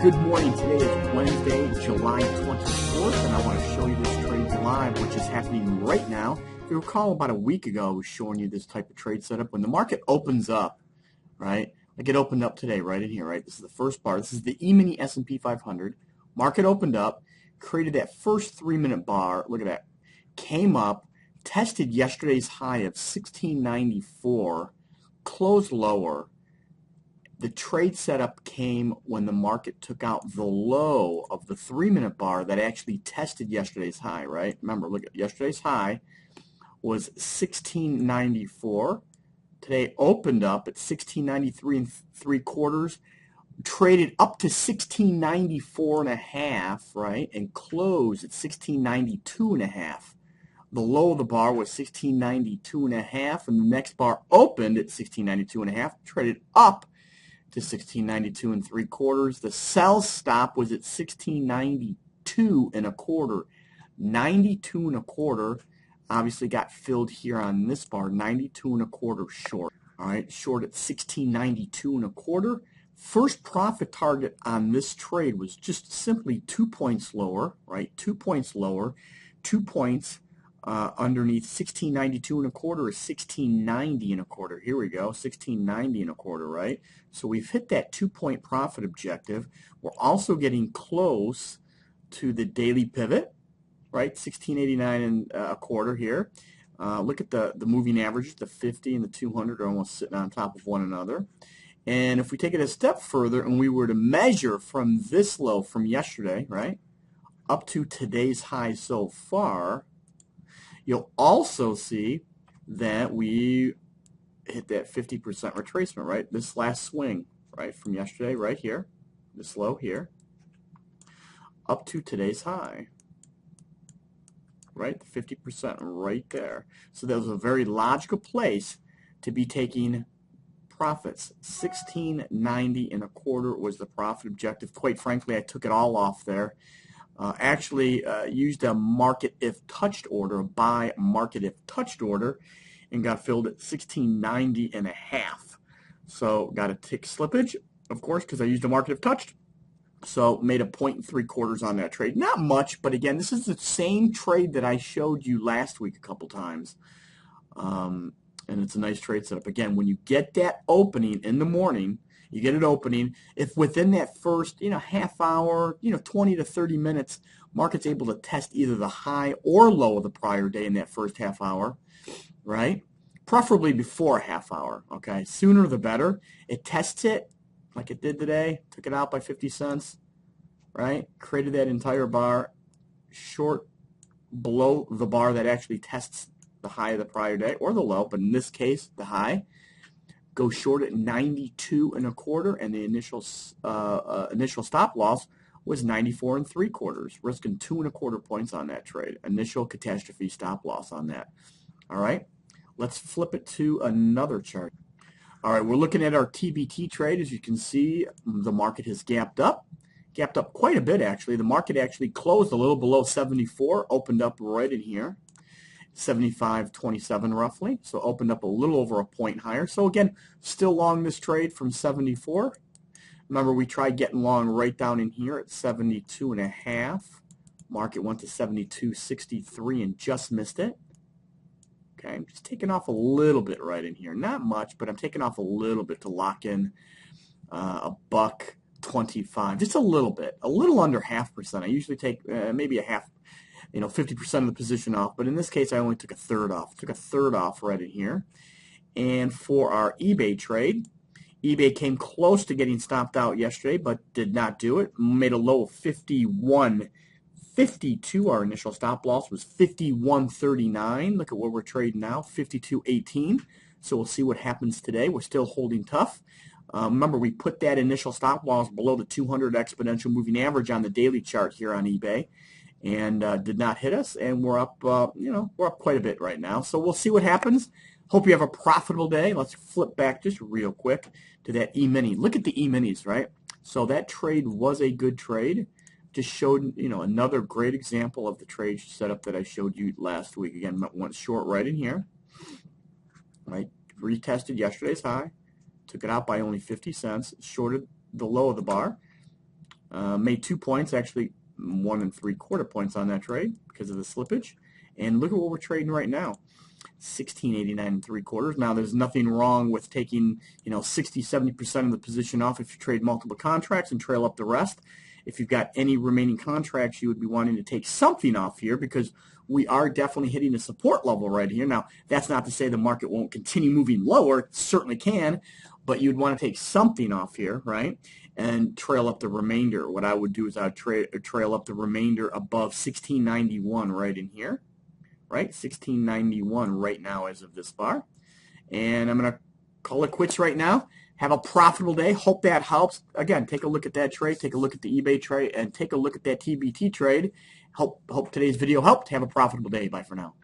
Good morning. Today is Wednesday, July 24th, and I want to show you this trade live, which is happening right now. If you recall, about a week ago, I was showing you this type of trade setup. When the market opens up, right, like it opened up today right in here, right? This is the first bar. This is the E-mini S&P 500. Market opened up, created that first 3-minute bar. Look at that. Came up, tested yesterday's high of 1694, closed lower. The trade setup came when the market took out the low of the 3-minute bar that actually tested yesterday's high, right? Remember, look at yesterday's high was 1694. Today opened up at 1693 and 3/4, traded up to 1694 and a half, right? And closed at 1692 and a half. The low of the bar was 1692 and a half, and the next bar opened at 1692 and a half, traded up to 1692 and 3/4. The sell stop was at 1692 and a quarter. 92 and a quarter obviously got filled here on this bar. 92 and a quarter short. All right, short at 1692 and a quarter. First profit target on this trade was just simply 2 points lower, right? 2 points lower, 2 points underneath 1692 and a quarter is 1690 and a quarter. Here we go, 1690 and a quarter, right? So we've hit that 2-point profit objective. We're also getting close to the daily pivot, right? 1689 and a quarter here. Look at the moving averages, the 50 and the 200 are almost sitting on top of one another. And if we take it a step further and we were to measure from this low from yesterday, right, up to today's high so far, you'll also see that we hit that 50% retracement, right? This last swing, right, from yesterday, right here, this low here, up to today's high, right? The 50% right there. So that was a very logical place to be taking profits. 1690 and a quarter was the profit objective. Quite frankly, I took it all off there. Actually used a market if touched order, a buy market if touched order, and got filled at 1690 and a half. So got a tick slippage, of course, because I used a market if touched. So made a 0.75 on that trade. Not much, but again, this is the same trade that I showed you last week a couple times. And it's a nice trade setup. Again, when you get that opening in the morning, you get it opening. If within that first, half hour, 20 to 30 minutes, market's able to test either the high or low of the prior day in that first half hour, right? Preferably before a half hour, okay? Sooner the better. It tests it like it did today, took it out by 50 cents, right? Created that entire bar short below the bar that actually tests the high of the prior day or the low, but in this case, the high. Go short at 92 and a quarter, and the initial stop loss was 94 and 3/4, risking 2 1/4 points on that trade. Initial catastrophe stop loss on that. All right, let's flip it to another chart. All right, we're looking at our TBT trade. As you can see, the market has gapped up quite a bit actually. The market actually closed a little below 74, opened up right in here. 75.27 roughly, so opened up a little over a point higher. So again, still long this trade from 74. Remember, we tried getting long right down in here at 72 and a half. Market went to 72.63 and just missed it. Okay, I'm just taking off a little bit right in here. Not much, but I'm taking off a little bit to lock in a $1.25, just a little bit, a little under 0.5%. I usually take maybe a half, 50% of the position off, but in this case I only took a third off. Took a third off right in here. And for our eBay trade, eBay came close to getting stopped out yesterday, but did not do it. Made a low of 51.52. Our initial stop loss was 51.39. Look at what we're trading now, 52.18. So we'll see what happens today. We're still holding tough. Remember, we put that initial stop loss below the 200 exponential moving average on the daily chart here on eBay, and did not hit us, and we're up, we're up quite a bit right now. So we'll see what happens. Hope you have a profitable day. Let's flip back just real quick to that E-mini. Look at the E-minis, right? So that trade was a good trade. Just showed, another great example of the trade setup that I showed you last week. Again, went short right in here, right? Retested yesterday's high, took it out by only 50 cents, shorted the low of the bar, Made 2 points, actually 1 3/4 points on that trade because of the slippage. And look at what we're trading right now. 16.89 3/4. Now there's nothing wrong with taking 60-70% of the position off if you trade multiple contracts and trail up the rest. If you've got any remaining contracts, you would be wanting to take something off here because we are definitely hitting a support level right here. Now that's not to say the market won't continue moving lower. It certainly can, but you'd want to take something off here, right? And trail up the remainder. What I would do is I would trail up the remainder above 1691 right in here. Right, 1691 right now as of this bar. And I'm going to call it quits right now. Have a profitable day. Hope that helps. Again, take a look at that trade. Take a look at the eBay trade. And take a look at that TBT trade. Hope today's video helped. Have a profitable day. Bye for now.